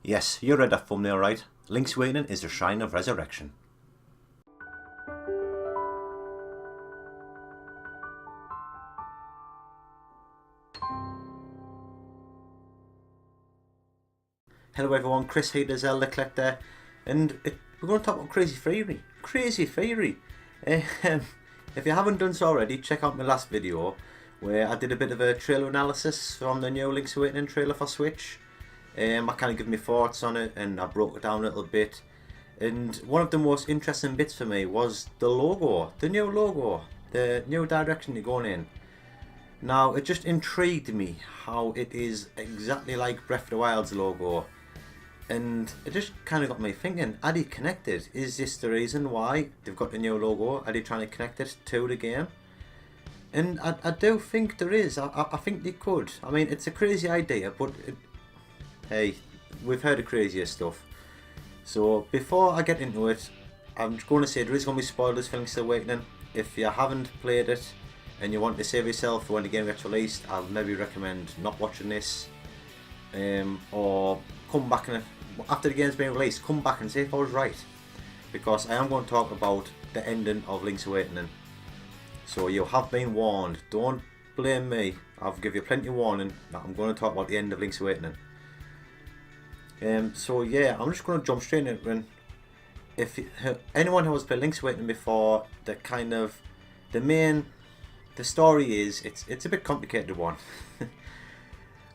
Yes, you read that thumbnail right. Link's Awakening is the Shrine of Resurrection. Hello everyone, Chris here, the Zelda Collector, and we're going to talk about Crazy Theory. Crazy Theory! If you haven't done so already, check out my last video where I did a bit of a trailer analysis from the new Link's Awakening trailer for Switch. I kind of give my thoughts on it and I broke it down a little bit. And one of the most interesting bits for me was the logo, the new direction you're going in. Now, it just intrigued me how it is exactly like Breath of the Wild's logo. And it just kind of got me thinking, are they connected? Is this the reason why they've got the new logo? Are they trying to connect it to the game? And I do think there is. I think they could. I mean, it's a crazy idea, but hey, we've heard of crazier stuff. So before I get into it, I'm just going to say there is going to be spoilers for Link's Awakening. If you haven't played it and you want to save yourself for when the game gets released, I'll maybe recommend not watching this. Or come back and after the game's been released, come back and see if I was right, because I am going to talk about the ending of Link's Awakening. So you have been warned. Don't blame me. I'll give you plenty of warning that I'm going to talk about the end of Link's Awakening. So yeah, I'm just going to jump straight into it. If anyone who has played Link's Awakening before, the story is it's a bit complicated one.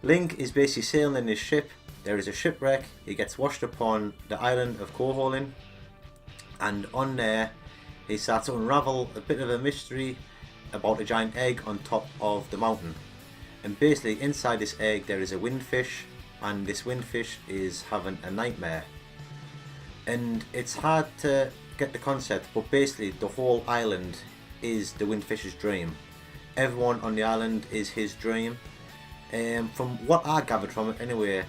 Link is basically sailing in his ship. There is a shipwreck. He gets washed upon the island of Koholin, and on there he starts to unravel a bit of a mystery about a giant egg on top of the mountain. And basically inside this egg there is a windfish, and this windfish is having a nightmare. And it's hard to get the concept, but basically the whole island is the windfish's dream. Everyone on the island is his dream. From what I gathered from it anyway,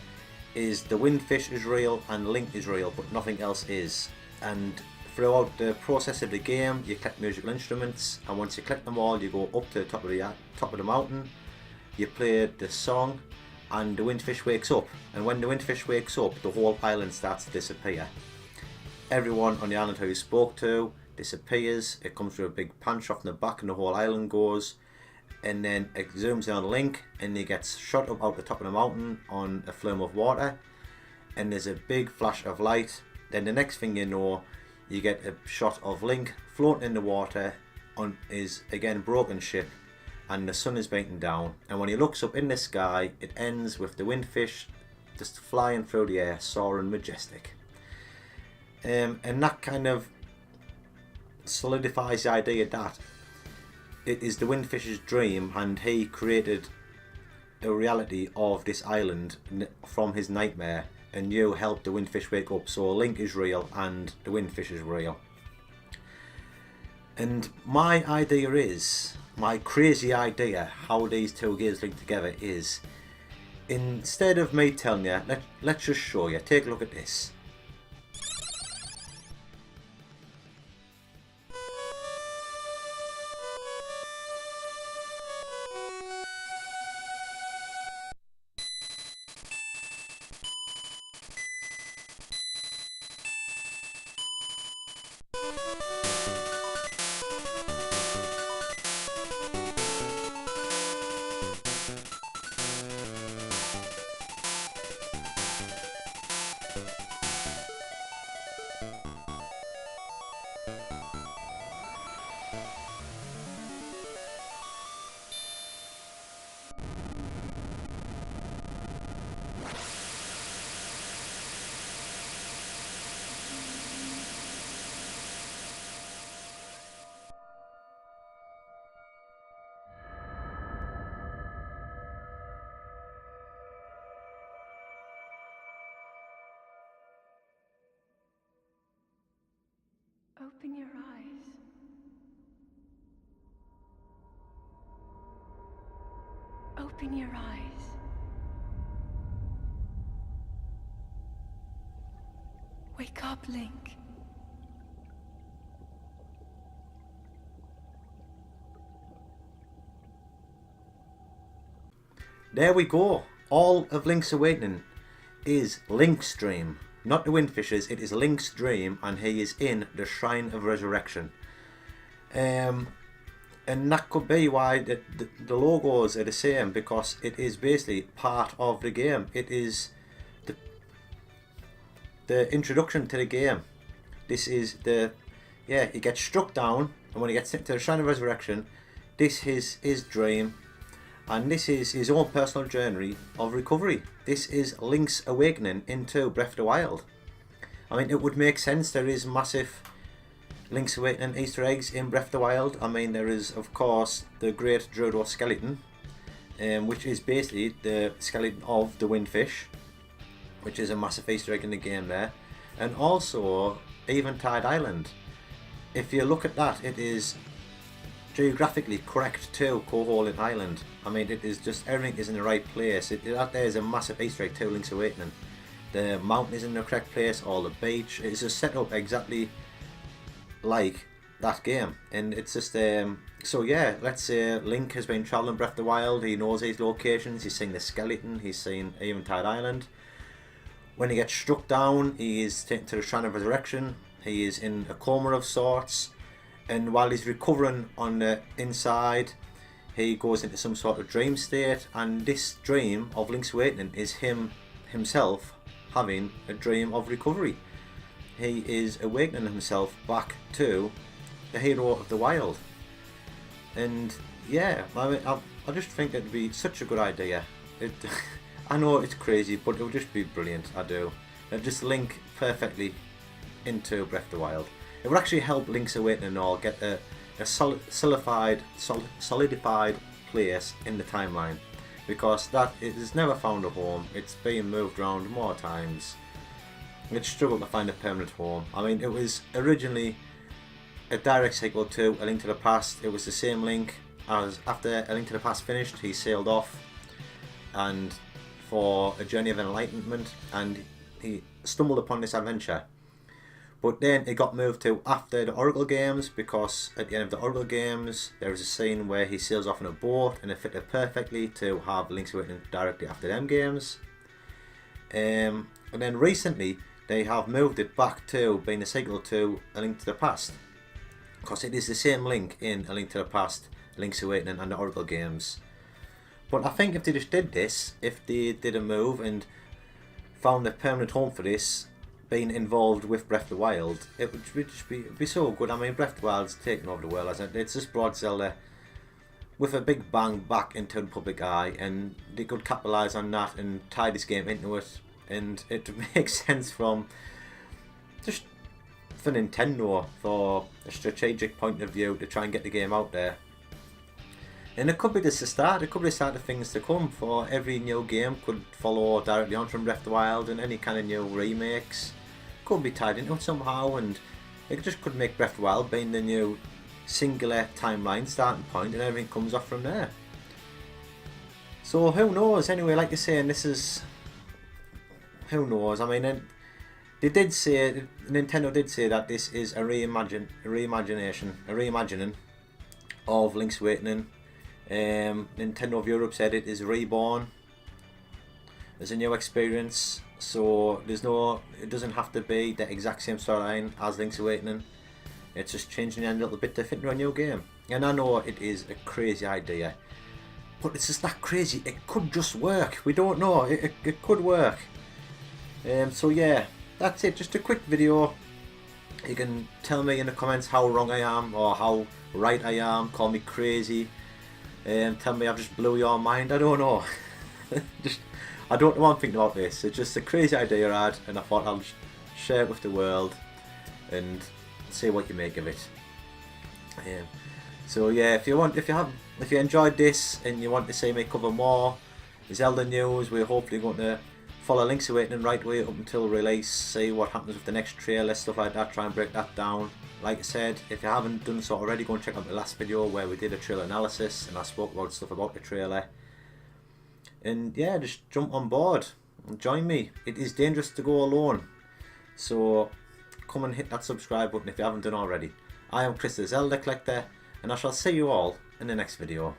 is the windfish is real and Link is real, but nothing else is. And throughout the process of the game, you collect musical instruments, and once you collect them all, you go up to the top of the mountain. You play the song, and the windfish wakes up. And when the windfish wakes up, the whole island starts to disappear. Everyone on the island who you spoke to disappears. It comes through a big pan shot in the back, and the whole island goes. And then it zooms in on Link, and he gets shot up out the top of the mountain on a flume of water, and there's a big flash of light. Then the next thing you know, you get a shot of Link floating in the water on his again broken ship, and the sun is beating down, and when he looks up in the sky, it ends with the windfish just flying through the air, soaring majestic. And that kind of solidifies the idea that it is the windfish's dream, and he created a reality of this island from his nightmare, and you helped the windfish wake up. So Link is real and the windfish is real. And my idea is, my crazy idea how these two games link together is, instead of me telling you, let's just show you. Take a look at this. Open your eyes. Open your eyes. Wake up, Link. There we go. All of Link's Awakening is Link's dream. Not the Windfish's, it is Link's dream, and he is in the Shrine of Resurrection. And that could be why the logos are the same, because it is basically part of the game. It is the introduction to the game. This is he gets struck down, and when he gets into the Shrine of Resurrection, this is his dream, and this is his own personal journey of recovery. This is Link's awakening into Breath of the Wild. I mean, it would make sense. There is massive Link's Awakening Easter eggs in Breath of the Wild. I mean, there is, of course, the Great Gerudo skeleton, which is basically the skeleton of the Windfish, which is a massive Easter egg in the game there. And also Eventide Island. If you look at that, it is geographically correct to Koholint Island. I mean, it is just, everything is in the right place. That there is a massive Easter egg to Link's Awakening. The mountain is in the correct place, or the beach. It's just set up exactly like that game, and it's just so yeah, let's say Link has been travelling Breath of the Wild. He knows these locations. He's seen the skeleton. He's seen Eventide Island. When he gets struck down, he is taken to the Shrine of Resurrection. He is in a coma of sorts, and while he's recovering on the inside, he goes into some sort of dream state, and this dream of Link's Awakening is himself having a dream of recovery. He is awakening himself back to the hero of the wild. And yeah, I mean, I just think it'd be such a good idea. I know it's crazy, but it would just be brilliant. I do. It'd just link perfectly into Breath of the Wild. It would actually help Link's Awakening and all get a solidified place in the timeline, because that it has never found a home. It's been moved around more times. It's struggled to find a permanent home. I mean, it was originally a direct sequel to A Link to the Past. It was the same Link as after A Link to the Past finished, he sailed off and for a journey of enlightenment, and he stumbled upon this adventure. But then it got moved to after the Oracle games, because at the end of the Oracle games there is a scene where he sails off in a boat, and it fitted perfectly to have Link's Awakening directly after them games. And then recently they have moved it back to being a sequel to A Link to the Past, because it is the same Link in A Link to the Past, Link's Awakening and the Oracle games. But I think if they just did this, if they did a move and found a permanent home for this, being involved with Breath of the Wild, it would just be so good. I mean, Breath of the Wild's taken over the world, hasn't it? It's just brought Zelda with a big bang back into the public eye, and they could capitalise on that and tie this game into it, and it makes sense from just for Nintendo, for a strategic point of view, to try and get the game out there. And it could be just the start. It could be the start of things to come. For every new game could follow directly on from Breath of the Wild, and any kind of new remakes could be tied into it somehow, and it just could make Breath of the Wild being the new singular timeline starting point, and everything comes off from there. So who knows? Anyway, like you're saying, this is, who knows? I mean, they did say, Nintendo did say that this is a reimagining of Link's Awakening. Nintendo of Europe said it is reborn as a new experience, so it doesn't have to be the exact same storyline as Link's Awakening. It's just changing it a little bit to fit into a new game. And I know it is a crazy idea, but it's just that crazy. It could just work. We don't know. It could work. So yeah, that's it. Just a quick video. You can tell me in the comments how wrong I am or how right I am. Call me crazy. Tell me I've just blew your mind. I don't know. I don't know what I'm thinking about this. It's just a crazy idea I had, and I thought I'll share it with the world and see what you make of it. So yeah, if you enjoyed this and you want to see me cover more Zelda news, we're hopefully going to follow Link's Awakening right away up until release, see what happens with the next trailer, stuff like that, try and break that down. Like I said, if you haven't done so already, go and check out the last video where we did a trailer analysis and I spoke about stuff about the trailer. And yeah, just jump on board and join me. It is dangerous to go alone, so come and hit that subscribe button if you haven't done already. I am Chris the Zelda Collector, and I shall see you all in the next video.